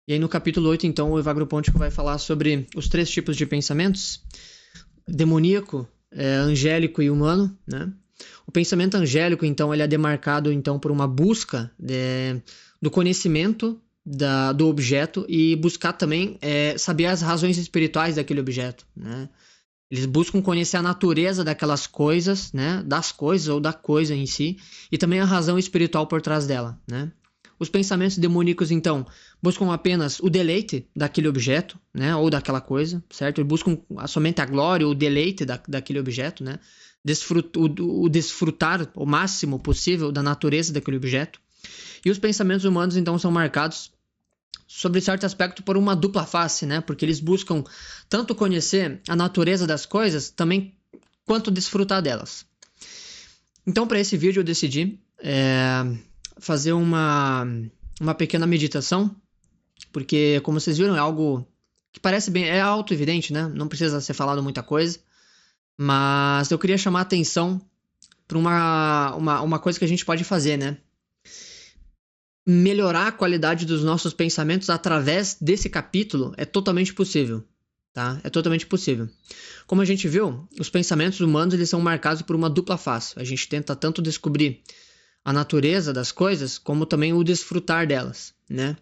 E aí no capítulo 8, então, o Evagro Pontico vai falar sobre os 3 tipos de pensamentos: demoníaco, angélico e humano, né? O pensamento angélico, então, ele é demarcado então por uma busca do conhecimento do objeto e buscar também saber as razões espirituais daquele objeto, né? Eles buscam conhecer a natureza daquelas coisas, né? Das coisas ou da coisa em si, e também a razão espiritual por trás dela, né? Os pensamentos demoníacos, então, buscam apenas o deleite daquele objeto, né? Ou daquela coisa, certo? Eles buscam somente a glória, o deleite daquele objeto, né? O desfrutar o máximo possível da natureza daquele objeto. E os pensamentos humanos, então, são marcados sobre certo aspecto por uma dupla face, né? Porque eles buscam tanto conhecer a natureza das coisas, também quanto desfrutar delas. Então, para esse vídeo eu decidi fazer uma pequena meditação, porque, como vocês viram, é algo que parece bem, é auto-evidente, né? Não precisa ser falado muita coisa, mas eu queria chamar a atenção para uma coisa que a gente pode fazer, né? Melhorar a qualidade dos nossos pensamentos através desse capítulo é totalmente possível, tá? É totalmente possível. Como a gente viu, os pensamentos humanos eles são marcados por uma dupla face. A gente tenta tanto descobrir a natureza das coisas, como também o desfrutar delas, né?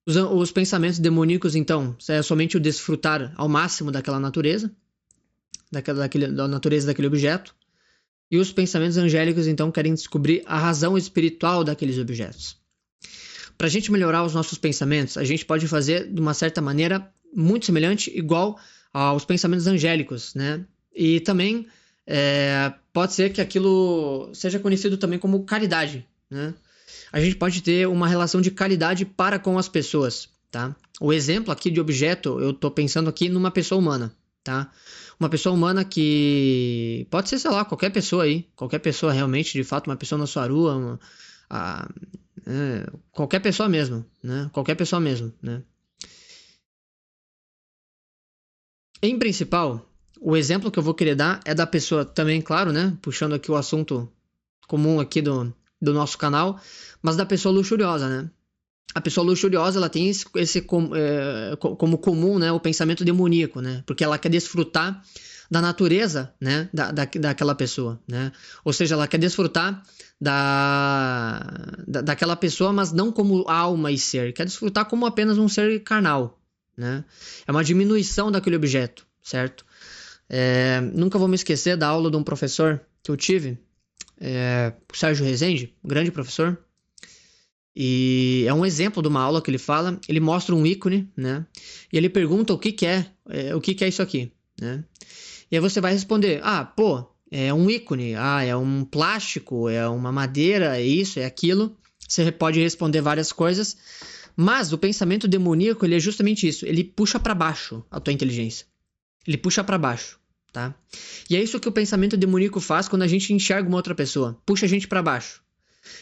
Os pensamentos demoníacos, então, é somente o desfrutar ao máximo daquela natureza, da natureza daquele objeto. E os pensamentos angélicos, então, querem descobrir a razão espiritual daqueles objetos. Para a gente melhorar os nossos pensamentos, a gente pode fazer de uma certa maneira muito semelhante, igual aos pensamentos angélicos, né? E também pode ser que aquilo seja conhecido também como caridade, né? A gente pode ter uma relação de caridade para com as pessoas, tá? O exemplo aqui de objeto, eu estou pensando aqui numa pessoa humana, tá? Uma pessoa humana que pode ser, sei lá, qualquer pessoa aí, qualquer pessoa realmente, de fato, uma pessoa na sua rua, qualquer pessoa mesmo, né? Qualquer pessoa mesmo, né? Em principal, o exemplo que eu vou querer dar é da pessoa também, claro, né? Puxando aqui o assunto comum aqui do nosso canal, mas da pessoa luxuriosa, né? A pessoa luxuriosa, ela tem como comum, né, o pensamento demoníaco, né? Porque ela quer desfrutar da natureza, né, daquela pessoa, né? Ou seja, ela quer desfrutar daquela pessoa, mas não como alma e ser. Quer desfrutar como apenas um ser carnal, né? É uma diminuição daquele objeto, certo? Nunca vou me esquecer da aula de um professor que eu tive, o Sérgio Rezende, grande professor. E é um exemplo de uma aula que ele fala, ele mostra um ícone, né? E ele pergunta o que é isso aqui, né? E aí você vai responder, é um ícone, é um plástico, é uma madeira, é isso, é aquilo. Você pode responder várias coisas, mas o pensamento demoníaco, ele é justamente isso, ele puxa para baixo a tua inteligência. Ele puxa para baixo, tá? E é isso que o pensamento demoníaco faz quando a gente enxerga uma outra pessoa, puxa a gente para baixo.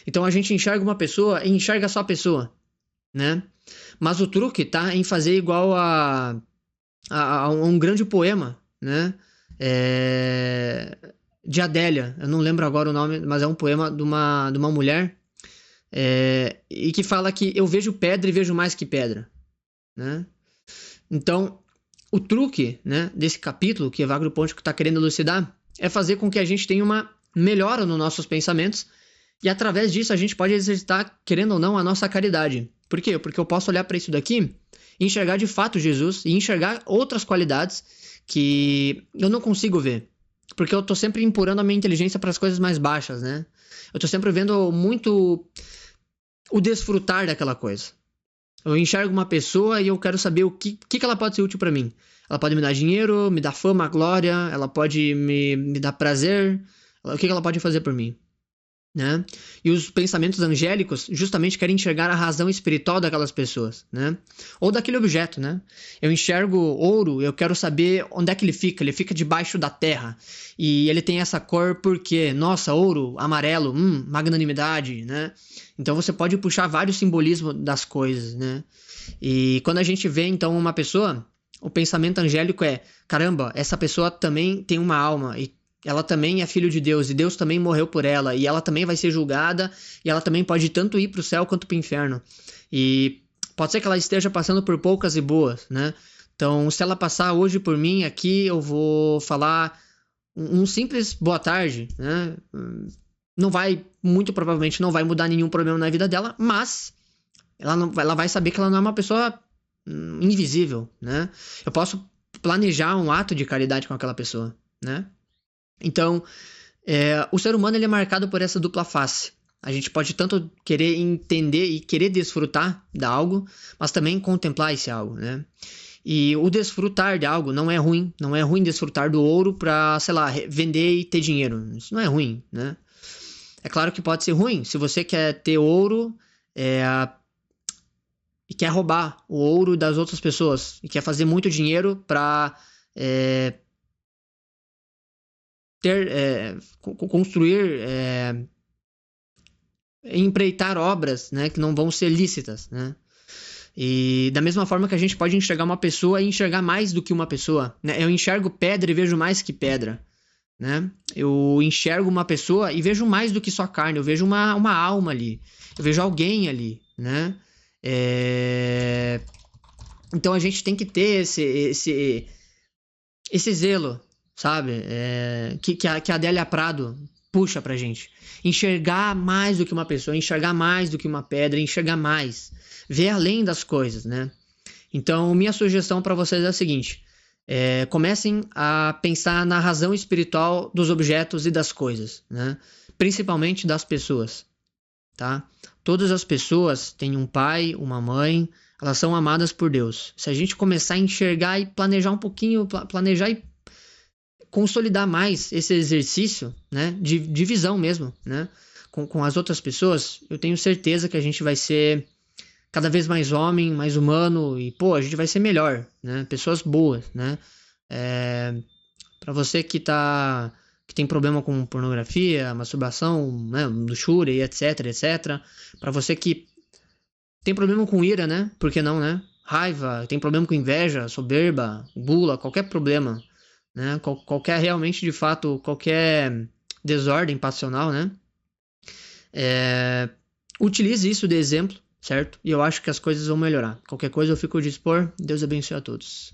Então a gente enxerga uma pessoa e enxerga só a pessoa, né? Mas o truque tá em fazer igual a um grande poema, né? De Adélia, eu não lembro agora o nome, mas é um poema de uma mulher e que fala que eu vejo pedra e vejo mais que pedra, né? Então o truque, né, desse capítulo que Evagro Pontico está querendo elucidar é fazer com que a gente tenha uma melhora nos nossos pensamentos. E através disso a gente pode exercitar, querendo ou não, a nossa caridade. Por quê? Porque eu posso olhar para isso daqui e enxergar de fato Jesus e enxergar outras qualidades que eu não consigo ver. Porque eu tô sempre empurrando a minha inteligência para as coisas mais baixas, né? Eu tô sempre vendo muito o desfrutar daquela coisa. Eu enxergo uma pessoa e eu quero saber o que ela pode ser útil para mim. Ela pode me dar dinheiro, me dar fama, glória, ela pode me dar prazer. O que ela pode fazer por mim? Né? E os pensamentos angélicos justamente querem enxergar a razão espiritual daquelas pessoas, né? Ou daquele objeto, né? Eu enxergo ouro, eu quero saber onde é que ele fica debaixo da terra, e ele tem essa cor porque, nossa, ouro, amarelo, magnanimidade, né? Então você pode puxar vários simbolismos das coisas, né? E quando a gente vê então uma pessoa, o pensamento angélico é, caramba, essa pessoa também tem uma alma, e ela também é filho de Deus, e Deus também morreu por ela, e ela também vai ser julgada, e ela também pode tanto ir para o céu quanto para o inferno. E Pode ser que ela esteja passando por poucas e boas, né? Então, se ela passar hoje por mim aqui, eu vou falar um simples boa tarde, né? Não vai, muito provavelmente não vai mudar nenhum problema na vida dela, mas ela vai saber que ela não é uma pessoa invisível, né? Eu posso planejar um ato de caridade com aquela pessoa, né? Então, o ser humano ele é marcado por essa dupla face. A gente pode tanto querer entender e querer desfrutar de algo, mas também contemplar esse algo, né? E o desfrutar de algo não é ruim. Não é ruim desfrutar do ouro para, sei lá, vender e ter dinheiro. Isso não é ruim, né? É claro que pode ser ruim. Se você quer ter ouro e quer roubar o ouro das outras pessoas e quer fazer muito dinheiro para construir, empreitar obras, né, que não vão ser lícitas, né? E da mesma forma que a gente pode enxergar uma pessoa e enxergar mais do que uma pessoa, né? Eu enxergo pedra e vejo mais que pedra, né? Eu enxergo uma pessoa e vejo mais do que só carne, eu vejo uma alma ali, eu vejo alguém ali, né? Então a gente tem que ter esse zelo, sabe? Que a Adélia Prado puxa pra gente. Enxergar mais do que uma pessoa, enxergar mais do que uma pedra, enxergar mais. Ver além das coisas, né? Então, minha sugestão para vocês é a seguinte. Comecem a pensar na razão espiritual dos objetos e das coisas, né? Principalmente das pessoas, tá? Todas as pessoas têm um pai, uma mãe, elas são amadas por Deus. Se a gente começar a enxergar e planejar um pouquinho, planejar e consolidar mais esse exercício, né, de visão mesmo, né, com as outras pessoas, eu tenho certeza que a gente vai ser cada vez mais homem, mais humano e, a gente vai ser melhor, né, pessoas boas, né. Para você que tem problema com pornografia, masturbação, né, luxúria e etc, etc. Para você que tem problema com ira, né, por que não, né, raiva, tem problema com inveja, soberba, gula, qualquer problema, né, qualquer realmente, de fato, qualquer desordem passional, né, utilize isso de exemplo, certo? E eu acho que as coisas vão melhorar. Qualquer coisa eu fico a dispor. Deus abençoe a todos.